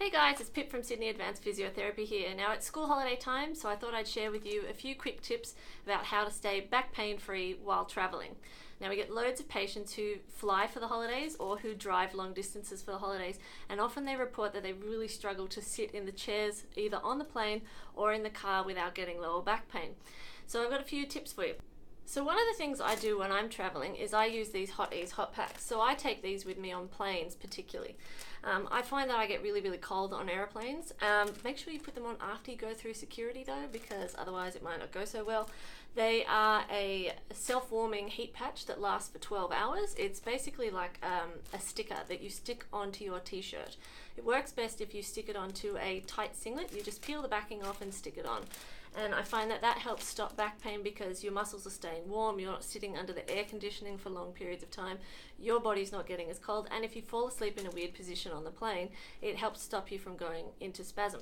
Hey guys, it's Pip from Sydney Advanced Physiotherapy here. Now it's school holiday time, so I thought I'd share with you a few quick tips about how to stay back pain free while traveling. Now we get loads of patients who fly for the holidays or who drive long distances for the holidays, and often they report that they really struggle to sit in the chairs either on the plane or in the car without getting lower back pain. So I've got a few tips for you. So one of the things I do when I'm traveling is I use these Hot Ease hot packs. So I take these with me on planes particularly. I find that I get really cold on airplanes. Make sure you put them on after you go through security though, because otherwise it might not go so well. They are a self-warming heat patch that lasts for 12 hours. It's basically like a sticker that you stick onto your t-shirt. It works best if you stick it onto a tight singlet. You just peel the backing off and stick it on. And I find that that helps stop back pain because your muscles are staying warm, you're not sitting under the air conditioning for long periods of time, your body's not getting as cold, and if you fall asleep in a weird position on the plane, it helps stop you from going into spasm.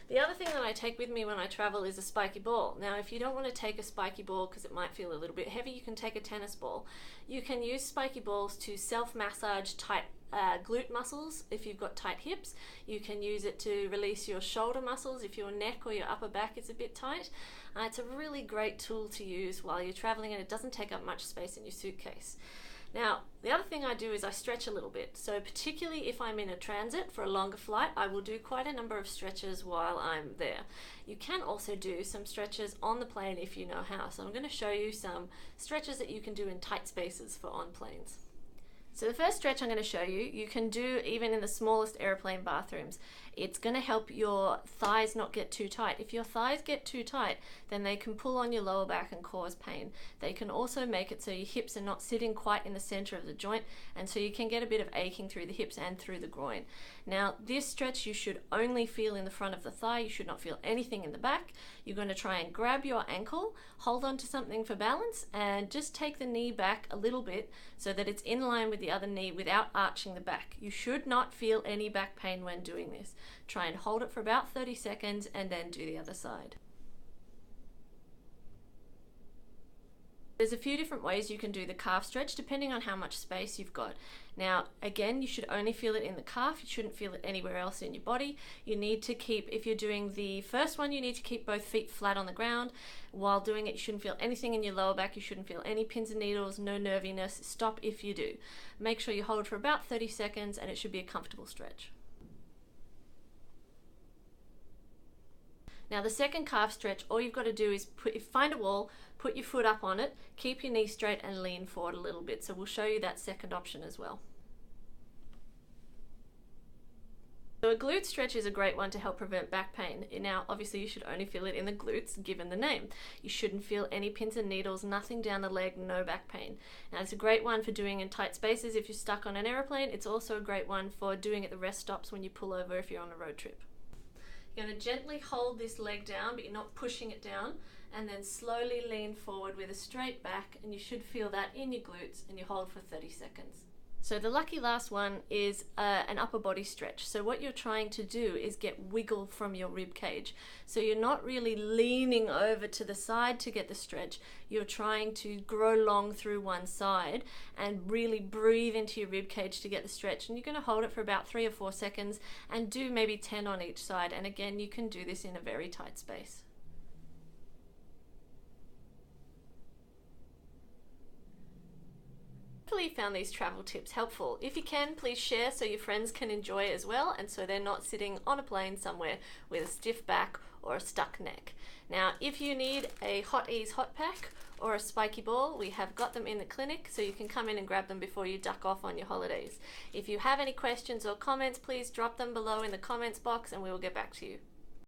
The other thing that I take with me when I travel is a spiky ball. Now, if you don't want to take a spiky ball because it might feel a little bit heavy, you can take a tennis ball. You can use spiky balls to self-massage tight glute muscles if you've got tight hips. You can use it to release your shoulder muscles if your neck or your upper back is a bit tight. It's a really great tool to use while you're traveling, and it doesn't take up much space in your suitcase. Now, the other thing I do is I stretch a little bit. So particularly if I'm in a transit for a longer flight, I will do quite a number of stretches while I'm there. You can also do some stretches on the plane if you know how. So I'm going to show you some stretches that you can do in tight spaces for on planes. So the first stretch I'm going to show you, you can do even in the smallest airplane bathrooms. It's going to help your thighs not get too tight. If your thighs get too tight, then they can pull on your lower back and cause pain. They can also make it so your hips are not sitting quite in the center of the joint, and so you can get a bit of aching through the hips and through the groin. Now, this stretch you should only feel in the front of the thigh. You should not feel anything in the back. You're going to try and grab your ankle, hold on to something for balance, and just take the knee back a little bit so that it's in line with the other knee without arching the back. You should not feel any back pain when doing this. Try and hold it for about 30 seconds and then do the other side. There's a few different ways you can do the calf stretch depending on how much space you've got. Now, again, you should only feel it in the calf. You shouldn't feel it anywhere else in your body. You need to keep, if you're doing the first one, you need to keep both feet flat on the ground. While doing it, you shouldn't feel anything in your lower back. You shouldn't feel any pins and needles, no nerviness. Stop if you do. Make sure you hold for about 30 seconds and it should be a comfortable stretch. Now the second calf stretch, all you've got to do is find a wall, put your foot up on it, keep your knee straight and lean forward a little bit. So we'll show you that second option as well. So a glute stretch is a great one to help prevent back pain. Now obviously you should only feel it in the glutes given the name. You shouldn't feel any pins and needles, nothing down the leg, no back pain. Now it's a great one for doing in tight spaces if you're stuck on an aeroplane. It's also a great one for doing at the rest stops when you pull over if you're on a road trip. You're going to gently hold this leg down, but you're not pushing it down, and then slowly lean forward with a straight back, and you should feel that in your glutes, and you hold for 30 seconds. So the lucky last one is an upper body stretch. So what you're trying to do is get wiggle from your rib cage. So you're not really leaning over to the side to get the stretch. You're trying to grow long through one side and really breathe into your rib cage to get the stretch. And you're going to hold it for about 3 or 4 seconds and do maybe 10 on each side. And again, you can do this in a very tight space. Hopefully you found these travel tips helpful. If you can, please share so your friends can enjoy it as well, and so they're not sitting on a plane somewhere with a stiff back or a stuck neck. Now, if you need a Hot Ease hot pack or a spiky ball, we have got them in the clinic, so you can come in and grab them before you duck off on your holidays. If you have any questions or comments, please drop them below in the comments box and we will get back to you.